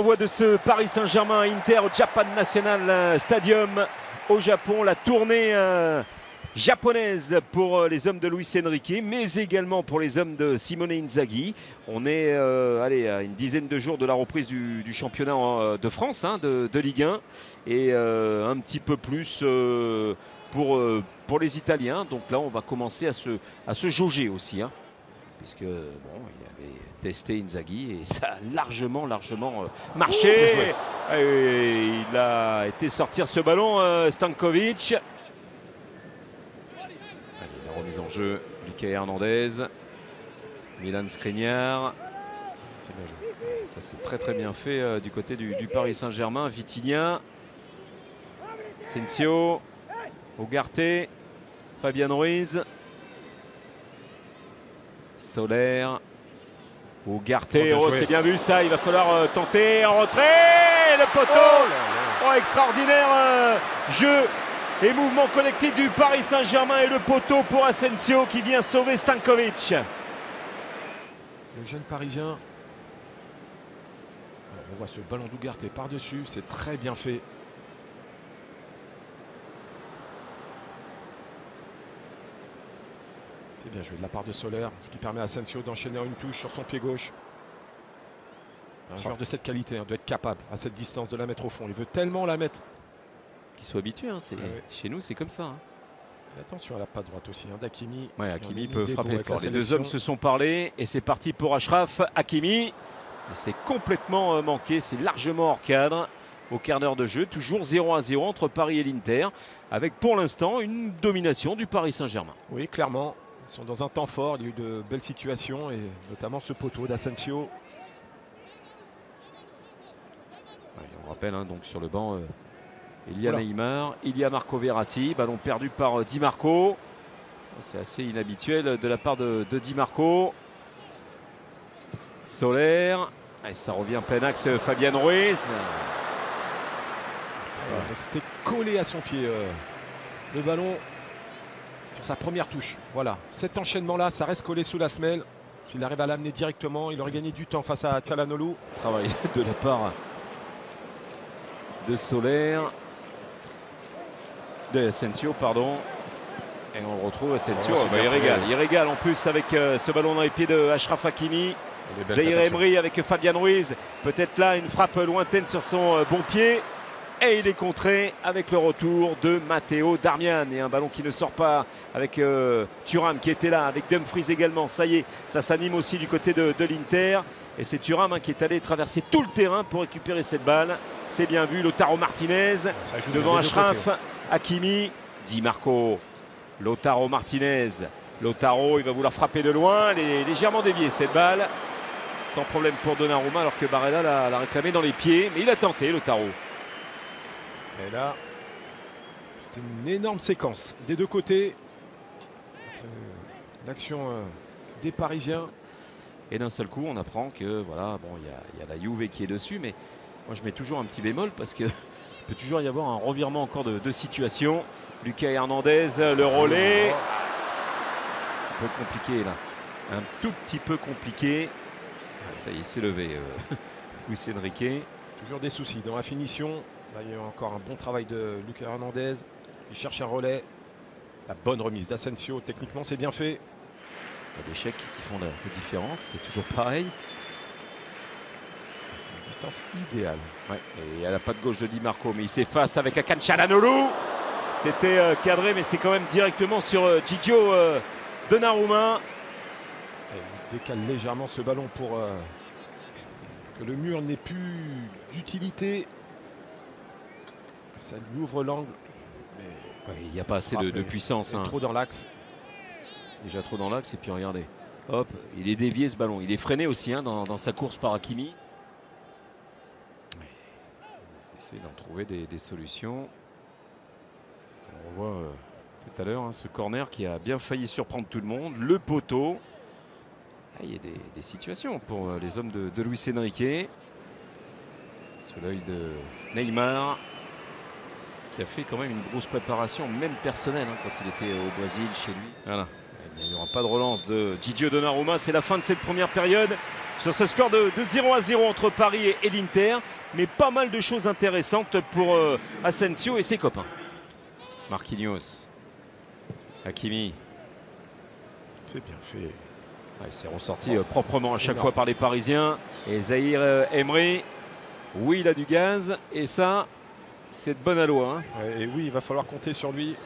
On voit de ce Paris Saint-Germain Inter au Japan National Stadium au Japon, la tournée japonaise pour les hommes de Luis Enrique, mais également pour les hommes de Simone Inzaghi. On est à une dizaine de jours de la reprise du championnat de France, de Ligue 1, et un petit peu plus pour les Italiens. Donc là, on va commencer à se jauger aussi, puisque bon, il avait testé Inzaghi et ça a largement marché. Et il a été sortir ce ballon, Stankovic. Allez, la remise en jeu, Lucas Hernandez, Milan Skriniar. C'est bien joué. Ça c'est très bien fait du côté du Paris Saint-Germain. Vitinha, Sensio, Ugarte, Fabian Ruiz, Soler, Ugarte. Oh, c'est bien vu ça, il va falloir tenter en retrait, le poteau. Oh, extraordinaire jeu et mouvement collectif du Paris Saint-Germain, et le poteau pour Asensio qui vient sauver Stankovic. Le jeune Parisien. Alors, on voit ce ballon d'Ugarte par-dessus, c'est très bien fait. C'est bien joué de la part de Soler, ce qui permet à Asensio d'enchaîner une touche sur son pied gauche. Un joueur de cette qualité doit être capable à cette distance de la mettre au fond. Il veut tellement la mettre. Qu'il soit habitué, chez nous c'est comme ça. Et attention à la patte droite aussi, d'Hakimi. Ouais, Hakimi peut frapper fort. Les deux hommes se sont parlé et c'est parti pour Achraf Hakimi. C'est complètement manqué, c'est largement hors cadre au quart d'heure de jeu. Toujours 0-0 entre Paris et l'Inter, avec pour l'instant une domination du Paris Saint-Germain. Oui, clairement. Ils sont dans un temps fort, il y a eu de belles situations et notamment ce poteau d'Asensio. Ouais, on rappelle donc sur le banc, il y a Neymar, il y a Marco Verratti, ballon perdu par Di Marco. C'est assez inhabituel de la part de Di Marco. Soler, et ça revient plein axe, Fabian Ruiz. Il est resté collé à son pied le ballon. Sur sa première touche, voilà, cet enchaînement-là, ça reste collé sous la semelle. S'il arrive à l'amener directement, il aurait gagné du temps face à Calhanoglu. Travail de la part de Soler, de Asensio, pardon. Et on retrouve Asensio. Il régale en plus avec ce ballon dans les pieds de Achraf Hakimi. Zaïre Emery avec Fabian Ruiz. Peut-être là une frappe lointaine sur son bon pied. Et il est contré avec le retour de Matteo Darmian. Et un ballon qui ne sort pas avec Thuram qui était là, avec Dumfries également. Ça y est, ça s'anime aussi du côté de l'Inter. Et c'est Thuram qui est allé traverser tout le terrain pour récupérer cette balle. C'est bien vu, Lautaro Martinez devant Achraf Hakimi. Di Marco, Lautaro Martinez. Lautaro, il va vouloir frapper de loin. Elle est légèrement déviée cette balle. Sans problème pour Donnarumma, alors que Barella l'a réclamé dans les pieds. Mais il a tenté, Lautaro. Et là, c'était une énorme séquence des deux côtés. L'action des Parisiens. Et d'un seul coup, on apprend que voilà, bon, il y a la Juve qui est dessus, mais moi je mets toujours un petit bémol parce que il peut toujours y avoir un revirement encore de situation. Lucas Hernandez, le relais. C'est un peu compliqué là. Un tout petit peu compliqué. Ça y est, c'est levé. Luis Enrique. Toujours des soucis dans la finition. Là, il y a encore un bon travail de Lucas Hernandez. Il cherche un relais. La bonne remise d'Asensio. Techniquement, c'est bien fait. Il y a des chèques qui font la différence. C'est toujours pareil. C'est une distance idéale. Ouais, et à la patte gauche de Di Marco. Mais il s'efface avec Hakan Çalhanoğlu. C'était cadré, mais c'est quand même directement sur Gigio Donnarumma. Il décale légèrement ce ballon pour que le mur n'ait plus d'utilité. Ça lui ouvre l'angle. Il n'y a pas assez de puissance. Trop dans l'axe. Déjà trop dans l'axe. Et puis regardez. Hop, il est dévié ce ballon. Il est freiné aussi dans sa course par Hakimi. Il essaie d'en trouver des solutions. On voit tout à l'heure ce corner qui a bien failli surprendre tout le monde. Le poteau. Il y a des situations pour les hommes de Luis Enrique. Sous l'œil de Neymar, qui a fait quand même une grosse préparation, même personnelle, quand il était au Brésil chez lui. Voilà. Il n'y aura pas de relance de Gigio Donnarumma. C'est la fin de cette première période. Sur ce score de 0-0 entre Paris et l'Inter. Mais pas mal de choses intéressantes pour Asensio et ses copains. Marquinhos. Hakimi. C'est bien fait. Ouais, il s'est ressorti proprement à chaque fois par les Parisiens. Et Zahir Emery. Oui, il a du gaz. Et ça, c'est de bonne aloi. Hein. Et oui, il va falloir compter sur lui.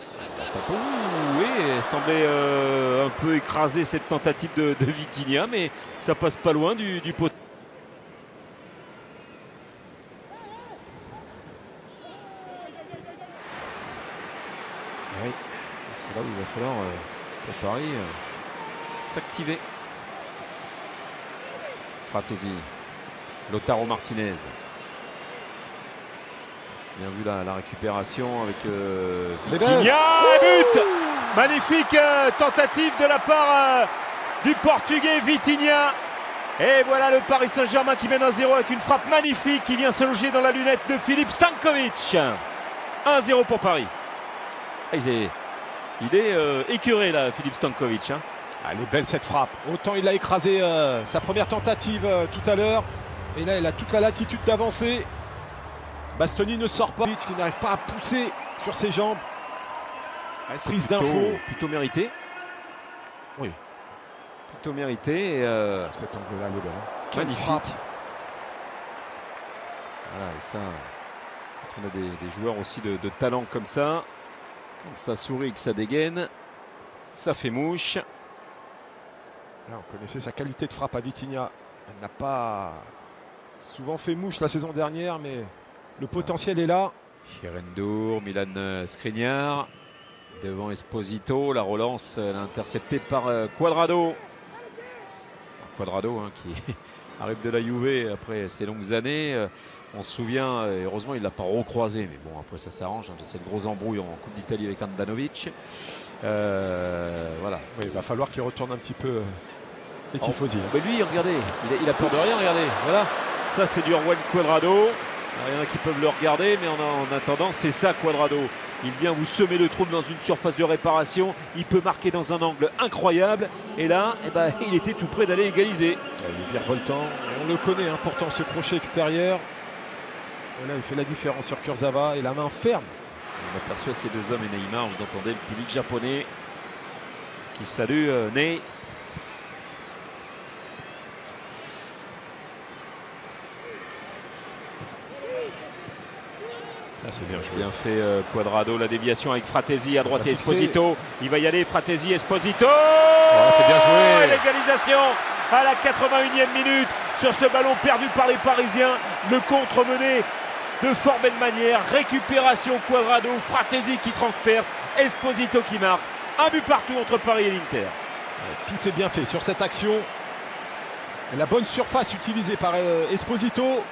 Oui, il semblait un peu écraser cette tentative de Vitinha, mais ça passe pas loin du poteau. Oui, c'est là où il va falloir pour Paris s'activer. Fratesi, Lautaro Martinez. Bien vu la récupération avec Vitinha. But! Magnifique tentative de la part du Portugais Vitinha. Et voilà le Paris Saint-Germain qui mène 1-0 avec une frappe magnifique qui vient se loger dans la lunette de Filip Stanković. 1-0 pour Paris. Il est écœuré là, Filip Stanković. Hein. Elle est belle cette frappe. Autant il a écrasé sa première tentative tout à l'heure. Et là, il a toute la latitude d'avancer. Bastoni ne sort pas, qui n'arrive pas à pousser sur ses jambes. Ouais, prise d'info. Plutôt mérité. Oui. Plutôt mérité. Cet angle-là, elle est belle. Hein. Magnifique. Voilà, et ça, quand on a des joueurs aussi de talent comme ça, quand ça sourit et que ça dégaine, ça fait mouche. Là, on connaissait sa qualité de frappe à Vitinha. Elle n'a pas souvent fait mouche la saison dernière, mais le potentiel est là. Chirendour, Milan Skriniar. Devant Esposito, la relance interceptée par Cuadrado. Cuadrado hein, qui arrive de la Juve après ces longues années. On se souvient, heureusement il ne l'a pas recroisé, mais bon après ça s'arrange. Hein, c'est le gros embrouille en Coupe d'Italie avec Handanovic. Voilà. Oui, il va falloir qu'il retourne un petit peu les tifosi. Mais lui, regardez, il a peur de rien, regardez. Voilà, ça c'est du Juan Cuadrado. Il y en a qui peuvent le regarder, mais en attendant, c'est ça Cuadrado. Il vient vous semer le trouble dans une surface de réparation. Il peut marquer dans un angle incroyable. Et là, eh ben, il était tout près d'aller égaliser. Il est virevoltant. On le connaît, hein, pourtant ce crochet extérieur. Et là, il fait la différence sur Kurzawa et la main ferme. On aperçoit ces deux hommes et Neymar. Vous entendez le public japonais qui salue Ney. C'est bien joué. Bien fait Cuadrado, la déviation avec Fratesi à droite et Esposito. Il va y aller, Fratesi, Esposito. Oh, c'est bien joué. L'égalisation à la 81e minute sur ce ballon perdu par les Parisiens. Le contre mené de fort belle manière. Récupération Cuadrado, Fratesi qui transperce, Esposito qui marque. Un but partout entre Paris et l'Inter. Tout est bien fait sur cette action. La bonne surface utilisée par Esposito.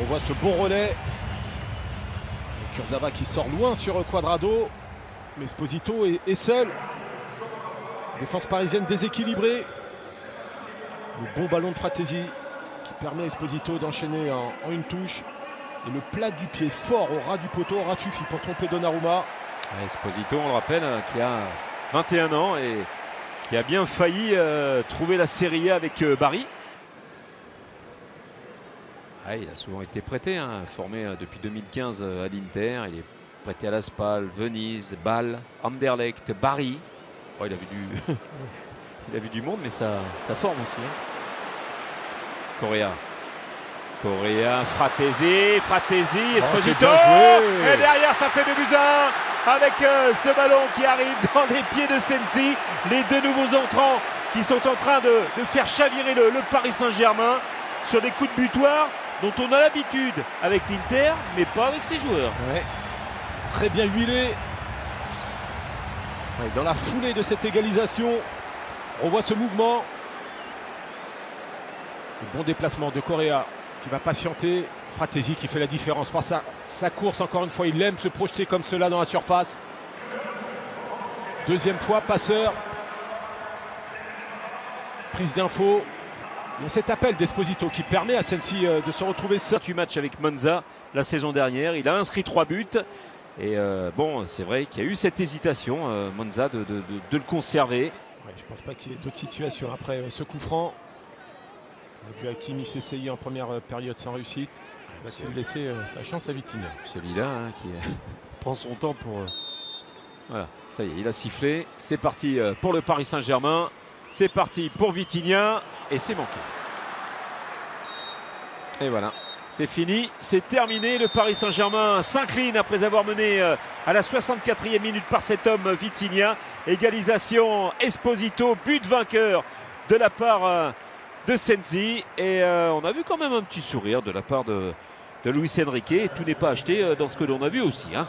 On voit ce bon relais. Kurzawa qui sort loin sur Cuadrado. Mais Esposito est seul. Défense parisienne déséquilibrée. Le bon ballon de Fratesi qui permet à Esposito d'enchaîner en une touche. Et le plat du pied fort au ras du poteau aura suffi pour tromper Donnarumma. Esposito, on le rappelle, qui a 21 ans et qui a bien failli trouver la Serie A avec Bari. Ah, il a souvent été prêté, hein, formé depuis 2015 à l'Inter. Il est prêté à la Spal, Venise, Bâle, Anderlecht, Bari. Oh, il a vu du, il a vu du monde, mais ça forme aussi. Hein. Correa, Fratesi, Esposito. Et derrière, ça fait 2-1 avec ce ballon qui arrive dans les pieds de Sensi. Les deux nouveaux entrants qui sont en train de faire chavirer le Paris Saint-Germain sur des coups de butoir dont on a l'habitude avec l'Inter, mais pas avec ses joueurs. Ouais. Très bien huilé. Ouais, dans la foulée de cette égalisation, on voit ce mouvement. Le bon déplacement de Correa qui va patienter. Fratesi qui fait la différence par sa course. Encore une fois, il aime se projeter comme cela dans la surface. Deuxième fois, passeur. Prise d'info. Il y a cet appel d'Esposito qui permet à celle-ci de se retrouver seul. 28 matchs avec Monza la saison dernière. Il a inscrit 3 buts. Et bon, c'est vrai qu'il y a eu cette hésitation, Monza, de le conserver. Ouais, je pense pas qu'il y ait d'autres situations après ce coup franc. On a vu Hakimi s'essayer en première période sans réussite. Va-t-il laisser sa chance à Vitinha? Celui-là hein, qui prend son temps pour... Voilà, ça y est, il a sifflé. C'est parti pour le Paris Saint-Germain. C'est parti pour Vitinha. Et c'est manqué. Et voilà, c'est fini, c'est terminé. Le Paris Saint-Germain s'incline après avoir mené à la 64e minute par cet homme Vitinha. Égalisation Esposito, but vainqueur de la part de Sensi. Et on a vu quand même un petit sourire de la part de Luis Enrique. Et tout n'est pas acheté dans ce que l'on a vu aussi. Hein.